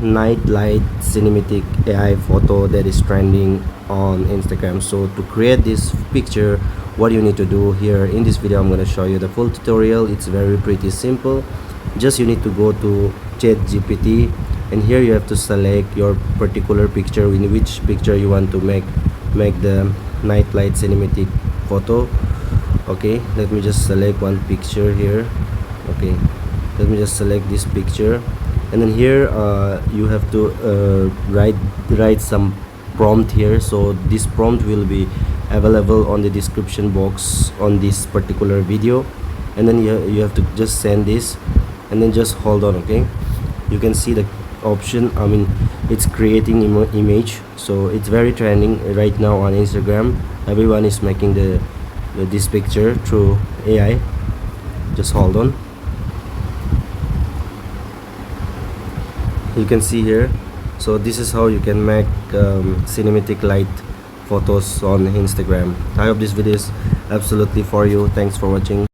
night light cinematic AI photo that is trending on Instagram. So to create this picture, what you need to do here in this video, I'm going to show you the full tutorial. It's very pretty simple. Just you need to go to ChatGPT, and here you have to select your particular picture, in which picture you want to make the night light cinematic photo. Okay, let me just select one picture here. Okay, let me just select this picture, and then here you have to write some prompt here. So this prompt will be available on the description box on this particular video, and then you have to just send this, and then just hold on. Okay, you can see the option, I mean it's creating image. So it's very trending right now on Instagram. Everyone is making this picture through AI. Just hold on. You can see here. So this is how you can make cinematic light photos on Instagram. I hope this video is absolutely for you. Thanks for watching.